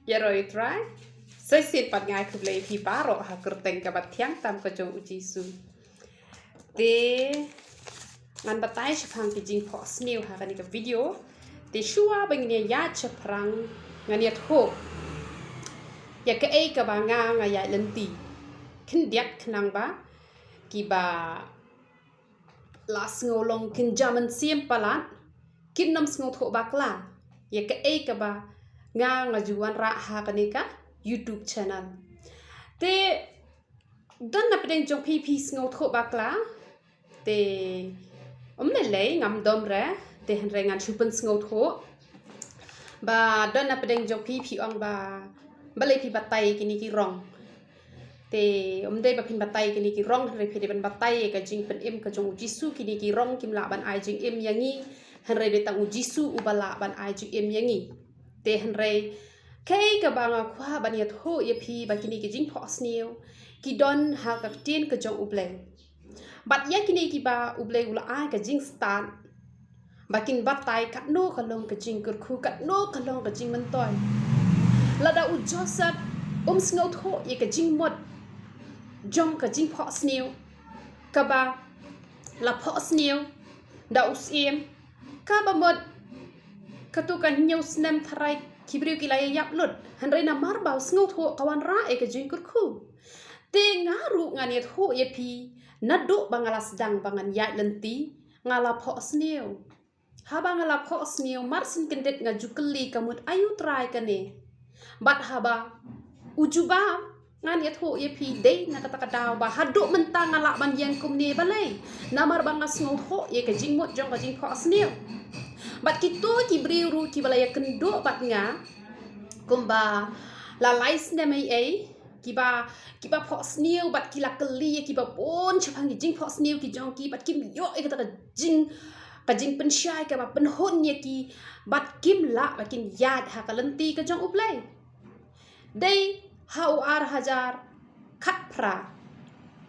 Ya rồi try. Saya sit pat ngai kublai pi baro ha kerteng ka batyang tam ka jong uji su. Te ngan batai chapang ki jing pho snew ha kani ka video. Te shua bangnya ya chaprang ngan ya tho. Ya ka ei ka ba nga ya lenti. Kin diak knang ba ki ba las ngolong kin jaman siem palat kin nam sngo tho bakla. Ya ka ei ka ba nga juan ra ha kanika YouTube channel te dan na pedeng jong pp sngo tho bakla te le ngam dom re te han re ngan chupen sngo tho ba dan na pedeng jong pp ong ba le pi batai kini ki rong te de ba pin batai kini ki rong re phi ban batai ka jing pen im ka jong jisu kini ki rong kim la ban ai jing im yangi han re de tang jisu ubala ban ai jing im yangi te han re kay ka banga kwa baniat ho ye phi ba kini ki jing pho snew ki don ha ka tin ka jong uble bat ya kini ki ba uble ula ai ka jing stan bakin batai kat no ka long ka jing kur khu kat no ka long ka jing man toy lada u joseph sngow tho ye ka jing mod jong ka jing pho snew ka ba la pho snew da usiem ka ba mod ka tu ka nyu snem thrai kibriu ki lai yap lut han reina mar bau sngow tho kawan ra e ka jing kur khu te ngaru ngan ye tho ye pi nadu bangalas dang bangan ya lenti ngala pho snew ha bangala pho snew mar sin kendet nga jukli kamut ayu try kane bat haba ujuba ngan ye tho ye pi de na kata kata ba hadu mentang ngala ban yang kum ne balai namar bangas sngow tho ye ka jing mot jong ka jing pho snew bat kito ki briuru ki balaya kendo bat nga kumba la lais ne mai ai ki ba pho snew bat ki la kali ki ba bon chapang ki jing pho snew ki jong ki bat kim yo e kata ka jing pen shai ka ba pen hon ye ki bat kim la ba kin yad ha ka lenti ka jong uplay dei hau ar hajar khat pra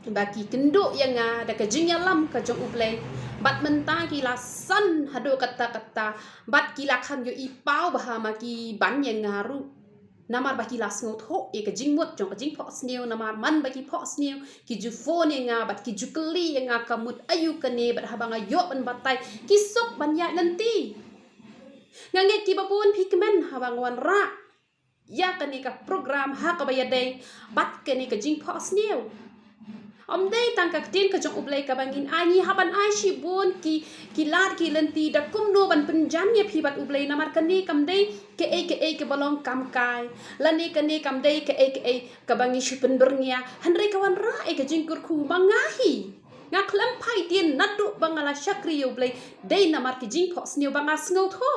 baki kendo yang ada ka jing yalam ka jong uplay bat menta ki la san hado kata bat ki la kham yo i pau bahama ki ban yang ngaru namar baki la sngow tho e ka jing mot jong ka jing pho snew namar man baki pho snew ki ju phone yang bat ki ju kli yang kamut ayu kane bat habanga yo ban batai ki sok ban ya nanti ngange ki babun pikmen habang wan ra ya kane ka program ha ka bayadai bat kane ka jing pho snew day tangka tin ka jong ublay ka bangin ani haban ai shi bon ki lat ki lenti da kum no ban penjan ye phi bat ublay namar kani kam day ke balong kam kai lani kani kam day ke ka bangi shi pen bernia hanre kawan ra e ka jing kur khu bangahi nga klam phai tin nadu bangala shakri ublay day namar ki jing pho snew banga sngow tho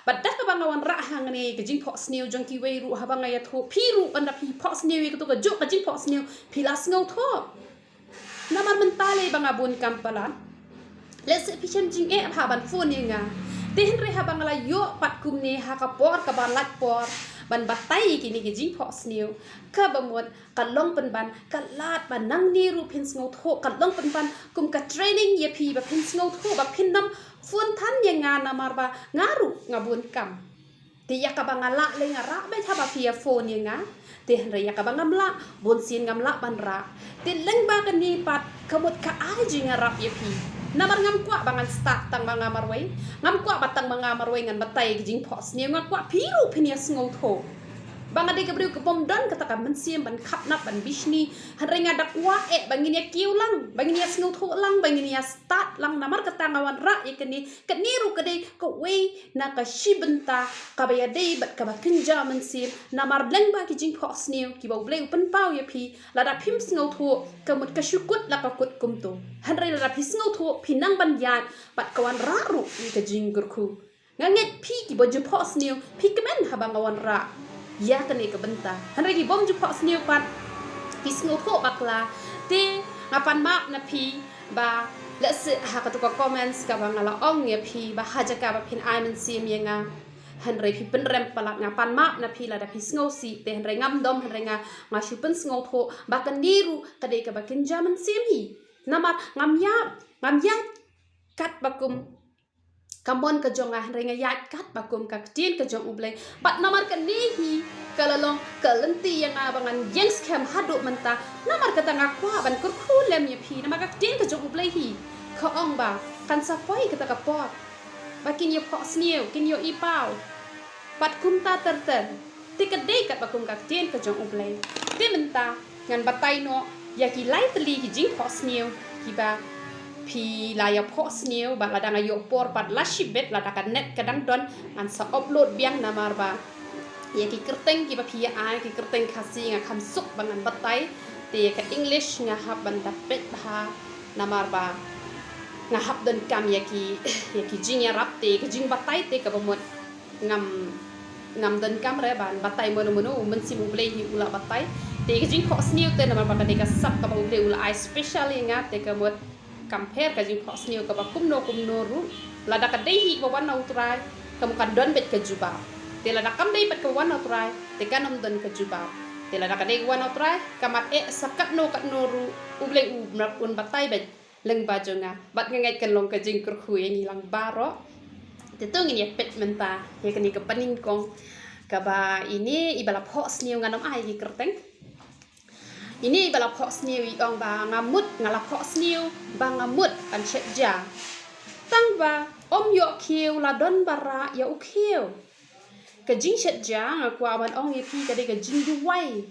bat dak ka bangawan ra hangane ka jing pho snew jong ki wei ru habanga ya tho phi ru anda phi pho snew ye ka jo ka jing pho snew phi la sngow tho namar mentale banga bun kampalan lese pichem jing e ha ban phone nga te henre ha bangala yo pat kum ne ha ka por ka ban lat por ban batai kini ki jing pho snew ka bamot ka long pen ban ka lat ban nang ni ru pin sngow tho ka long pen ban kum ka training ye phi ba pin sngow tho ba pin nam phone than ye nga namar ba ngaru ngabun kam te ya ka bangala le nga ra ba tha ba phia phone ye nga te henre ya ka bangam la bon sin ngam la ban ra te leng ba ka ni pat kamut ka ai jing rap ye phi namar ngam kwa bangan start tang banga marway ngam kwa batang banga marway ngan batai jing pho snew ngam kwa phiru phinia sngow tho banga de gabriu ka bom don kata ka mensiam ban khap nap ban bishni hanrenga dakwa e bangin ya kiu lang bangin ya sngow tho lang bangin ya start lang namar kata ngawan ra e kani ru ka de ko we na ka shibenta ka ba ya de bat ka ba kinja mensim namar leng ba ki jing pho snew ki ba ble upen pau ya phi la da phim sngow tho ka mut ka shukut la ka kut kum to hanre la da phi sngow tho phi nang ban yat bat kawan ra ru ni ka jing gur khu nganget phi ki bo ju pho snew phi kemen habang ngawan ra ya kane ka benta hanre ki bom ju pho snew pat ki sngow tho bakla te ngapan mak na phi ba la se ha ka to ka comments ka bangala ong ye phi ba haja ka ba phin ai men sim ye nga hanre phi pen rem palak ngapan mak na phi la da phi sngow si te hanre ngam dom hanre nga shu pen sngow tho ba kan niru ka de ka ba kin jaman sim hi namar ngam ya kat bakum Kamon ka jong renga yat kat bakum ka tin ka jong ublay bat namar ka nihi kalalong kalenti yang abangan yang scam hadu menta namar ka tanga kwa ban kurkulem ya pi namar ka tin ka jong ublay hi ka ong ba kan sapoi ka ta ka pot bakin yo pot sniu kin yo ipau bat kumta terten tikadei kat bakum ka tin ka jong ublay ti menta ngan batai no ya ki lai teli ki jing pot sniu ki ba pi laya pos new ba ladang ayo por pat lashibet ladakan net kadang don an sa upload biang namar ba ya ki kerteng ki ba pi ai ki kerteng khasi nga kham suk bangan batai te ka english nga hab ban dapet ha namar ba nga hab don kam ya ki jing ya rap te ka jing batai te ka bamot ngam don kam re ban batai mono men simu blei hi ula batai te ka jing pos new te namar ba ka de ka sap ka ba blei ula ai specially nga te ka mot compare ka jing pos new ka ba kumno ru lada ka dei hi ba wan utrai kamu kan don bet ka juba te lada kam dei bet ka wan utrai te kanom don ka juba te lada ka dei wan utrai kamat sakat no ru ublei u mrap un batai bet leng ba jonga bat ngai kan long ka jing kur khu yang hilang baro te tu ngin ya pet menta ya kan ka paning kong ka ba ini ibala pos new nganom ai ki kerteng ini bala pos new iong ba ngamut ngala pos new ba ngamut an ja tang ba om yo kiu la don bara ya u kiu ka jing chet ja ngakwa ban ong ye pi ka de ka jing duwai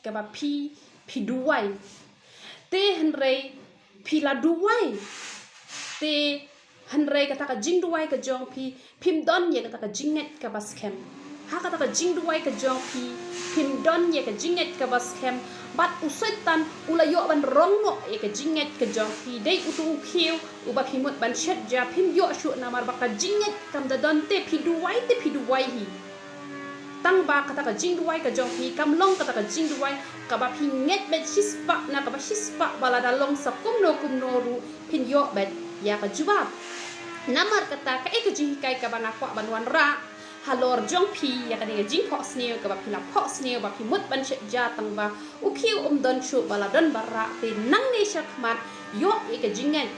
ka ba pi duwai te henrei pi la duwai te henrei ka ta ka jing duwai ka jong pi pim don ye ka ta ka jing net ka ba scam ha ka ta ka jing duwai ka jong pi pim don ye ka jing net ka ba scam bat usetan ulayo ban rongno e ka jinget ka jong pi dei utu khiu uba phimut ban chet ja phim yo shu namar ba ka jinget kam da don te phi duwai hi tang ba kata ka jing duwai ka jong pi kam long kata ka jing duwai ka ba phi nget bet shispa na ka ba shispa bala da long sa kumno ru phin yo bet ya ka jubab namar kata ka e ka jing kai ka ba na kwa ban wan ra halor jong pi ya ka de jing pos new ka ba pila pos new ba pi mut ban chet ja tang ba u khiu don chu bala don bara te nang ne shakmat yo e ka jingen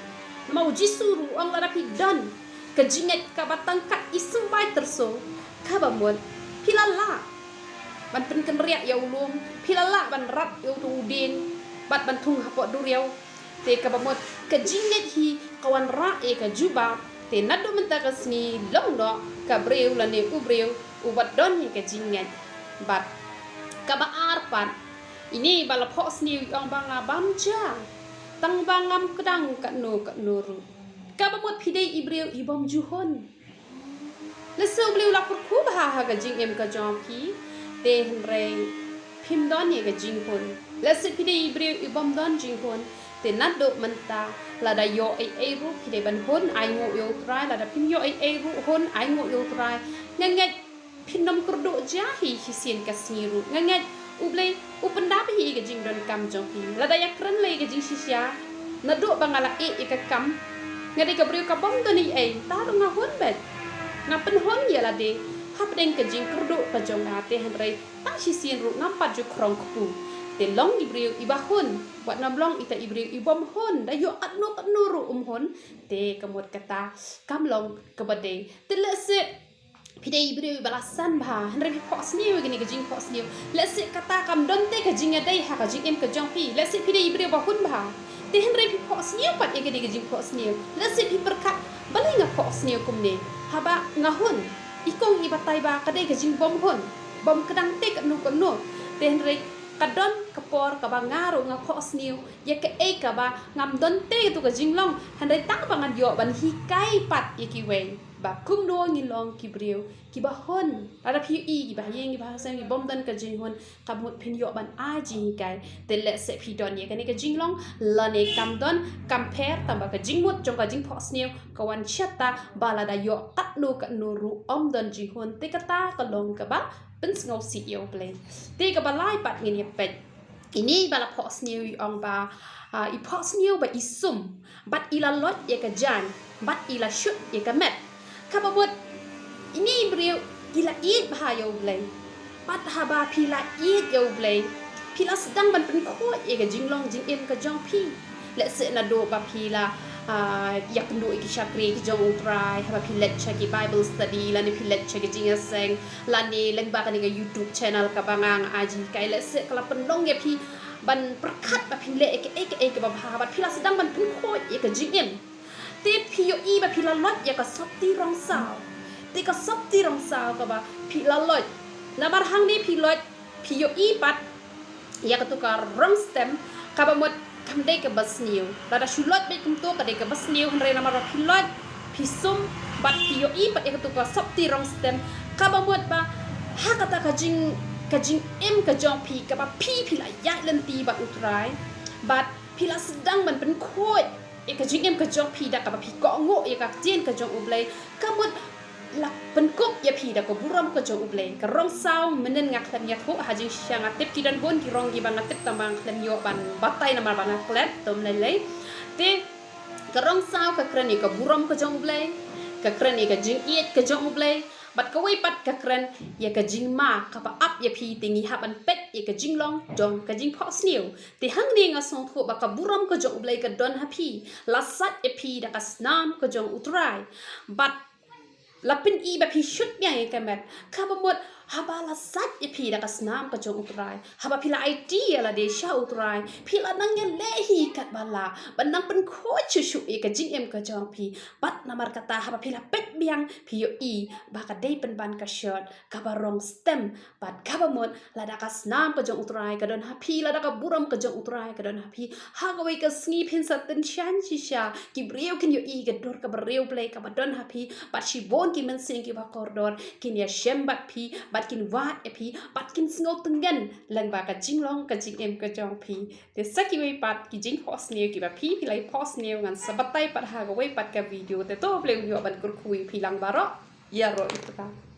mau jisuru ang la pi don ka jinget ka ba tangkat isum bai terso ka ba mon pila la ban pen kan riak ya ulum pila la ban rap yo tu din bat ban tung hapot duriau te ka ba mot ka jinget hi kawan ra e ka juba te nadu menta ka sni long do ka breu la ne u breu u bat don ni ka jinget bat ka ba arpan ini bala pos ni ong banga bamja tang bangam kedang ka no ru ka ba mot pidei ibreu ibom juhon le so breu la kur ku ba ha ka jing em ka jong pi te henrei phim don ni ka jing hon le se pidei ibreu ibom don jing hon te nadu menta la da yo ai ru pidei ban hon ai ngo yo trai la da phim yo ai ru hon ai ngo yo trai nganget phinom kurdo jahi hisien kasiru nganget ublei upenda hi ga jing don kam jong pi la da yak ran le ga jing sisya nadu bangala e ka kam ngade ka breu ka bom do ni ai ta ro nga hon bet nga pen hon ya la de hap deng ka jing kurdo ka jong na te han rei tang sisien ru ngam pat ju krong ku te long ibreu ibahon wat nam long ita ibreu ibom hon da yo atno ru hon te kamot kata kam long ka bade te le se pidei ibreu balasan ba henry pos new gini ka jing pos new let's say kata kam don te ka jing dai ha ka jing em ka jong pi let's say pidei ibreu ba hun ba te henry pos new pat e gini ka jing pos new let's say pi perkat balai nga pos new kum ne haba ngahun ikong ibatai ba ka dai ka jing bom hun bom kadang te ka no te henry kadon kapor ka ba ngaro nga pos new ya ka e ka ba ngam don te tu ka jing long henry tang ba ngan yo ban hi kai pat iki we ba kum do ngi long ki breu ki ba hon ada pi i ki ba yeng ki ba sang ki bom dan ka jing hon ka mut phin yo ban a jing kai te le se pi don ye ka ni ka jing long la ne kam don compare tam ba ka jing mut jong ka jing pos new ka wan chata ba la da yo kat no ka no ru om don jing hon te ka ta ka long ka ba pen ngau si yo play te ka ba lai pat ngi ni pet ini bala pos new ong ba i pos new ba isum bat ila lot ye ka jan bat ila shoot ye ka map kababot ini beliau ila eat bahaya blay pat haba pila eat yo blay pila sedang ban pen ko e ga jinglong jing em ka jong pi let's say na do ba pila อยากดูอีกชักรีกิจงอุตรายฮะพิเลตชัก Bible study แล้วนี่พิเลตชักจริงๆเซงแล้วนี่เล่นบ้ากันใน YouTube channel กับบางงอาจีไกเลสกลับเป็นน้องเงี้ยพี่บันประคัดแบบพิเลเอกแบบพาบัดพี่ลาสดังบันพุ่งโคตรเอกจริงๆตีพี่โยอีแบบพี่ละลดอยากกับซบตีรองสาวตีกับซบตีรองสาวกับว่าพี่ละลดแล้วบางครั้งนี่พี่ลดพี่โยอีปัดอยากกับตัวกับรองสเต็มกับหมดคำได้กับบัสนิวแล้วถ้าชุลดไปคุมตัวกับได้กับบัสนิวคนเรียนมาเราพี่ลดพี่ซุ่มบัดพี่โยอีปัดอยากกับตัวกับซบตีรองสเต็มกับหมดบ่หากตากระจิงกระจองพีกับพี่ละยะเล่นตีบัดอุตรายบัดพี่ละสดังมันเป็นโคตรเอกจิงกระจองพีดักกับพี่เกาะโง่เอกเจียนกระจองอุบเลยกับหมดหลักเป็นกุบยาพีดักกับบุรมกระจองอุบเลยกระรองเศร้ามันนั่นงักเล่มยาทุหาจิงช่างติบกีดันบนกีรองกีบังติบตำบังเล่มโยบันบัตไตน้ำมันบังเล็ดต้มเลยแต่กระรองเศร้ากับกระนี่กับบุรมกระจองอุบเลยกับกระนี่กับจิงเอียดกระจองอุบเลยบัดก็ไว้ปัดกะเกรนยากะจิงมากับอับยาพีติงหับันเป็ดยากะจิงลองจงกะจิงพอสเนียวแต่หังเรียงอสองทั่วบักกับบุรมกะจงอุบเลยกะดอนฮะพีลาสัตยาพีดักสนามกะจงอุตรายบัดลับเป็นอีแบบพีชุดใหญ่กันแบบข้าบหมดฮับลาสัตยาพีดักสนามกะจงอุตรายฮับพิลาไอเดียละเดชาอุตรายพิลานังยันเลฮีกัดบาลาบันนังเป็นโคชุชุยกะจิงกะจงพีบัดนามารกะตาฮับพิลาเป็ดเบียงพี่โยอีบากได้เป็นบันกระชดกับรองสเต็มบัดกับหมดละดักสนามกระจงอุตรายกระดอนฮาพีละดักบุรมกระจงอุตรายกระดอนฮาพีหากไว้กระสงีพินสัตตินชันชิชากิบเรียวกินโยอีกระโดดกับเรียวเปลกับดอนฮาพีบัดชีบอนกินมันเสียงกิบากอร์ดอนกินยาเชมบัดพีบัดกินวาดพีบัดกินสงบตึงกันหลังบากระจิงลองกระจิงกระจงพีแต่สักกิไว้ปัดกิจิงพอสเนียวกิบพี่ไลพอสเนียวงันสบัดไตปัดหากไว้ปัดกับวิดีโอแต่โตเปลี่ยนอยู่บันกุคุยพี่ลังบาระยาโรอิตา